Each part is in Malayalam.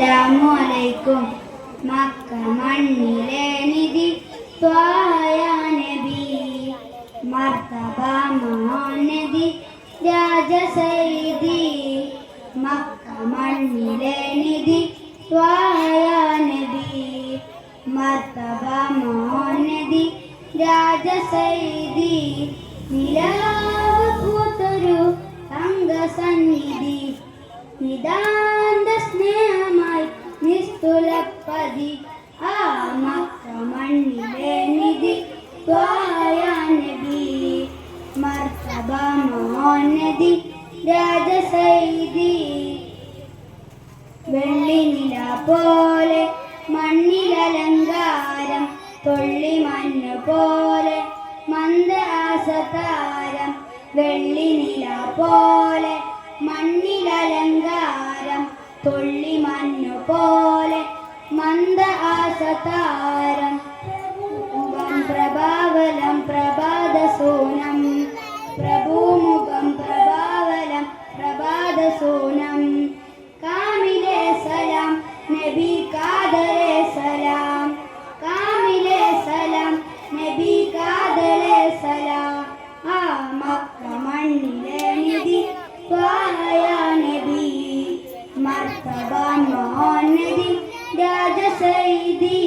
അസ്സലാമുഅലൈക്കും. മക്ക മണ്ണിലെ നിധി ത്വായ നബി, മർത്തബ മഹാനദി രാജ സൈദി. മക്ക മണ്ണിലെ നിധി ത്വായ നബി, മർത്തബ മഹാനദി രാജ സൈദി. നിലാവ് പൂത്തൊരു തങ്കസന്നിധി, നിതാന്ത സ്നേഹമായി നിസ്തുലപ്പതി. ആ മക്ക മണ്ണിലെ നിധി ത്വായ നബി, മർത്തബ മഹാനദി രാജ സൈദി. വെള്ളിനില പോലെ മണ്ണിലലങ്കാരം, തൊള്ളി മഞ്ഞ് പോലെ മന്ദഹാസതാരം. വെള്ളിനില പോലെ മണ്ണിലലങ്കാരം, തൊള്ളി മഞ്ഞു പോലെ മന്ദഹാസതാരം. പ്രഭാവലം പ്രഭാതസൂനം, പ്രഭുമുഖം പ്രഭാവലം പ്രഭാതസൂനം. കാമിലെ സലാം നബി കാദരെ സലാം, കാമിലെ സലാം നബി കാദരെ സലാം. ആ മക്ക മണ്ണിലെ നിധി ത്വായ നബി, മർത്തബ മഹാനദി രാജ സൈദി.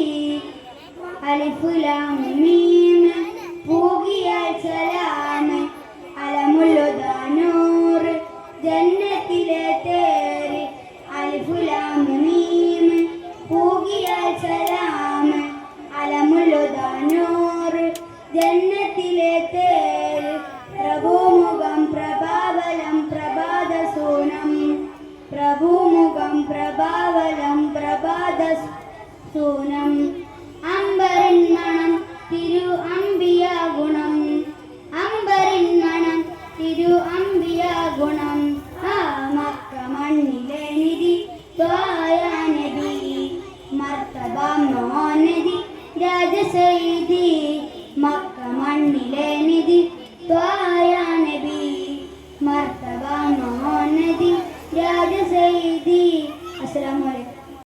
അലിഫ് ലാം മീം പൂകിയാൽ സലാം, അലമുൽഹുദാ നൂർ ജന്നത്തിലെ തേര്. അലിഫ് ലാം മീം പൂകിയാൽ സലാം, അലമുൽഹുദാ നൂർ ജന്നത്തിലെ തേര്. പ്രഭുമുഖം പ്രഭാവലം പ്രഭാതസൂനം, പ്രഭുമുഖം പ്രഭാവലം പ്രഭാതസൂനം. അമ്പരിൻ മണം തിരു അംബിയ ഗുണം, അമ്പരിൻ മണം തിരു അംബിയ ഗുണം. ആ മക്ക മണ്ണിലെ നിധി ത്വായ നബി, മർത്തബ മഹാനദി രാജ സൈദി.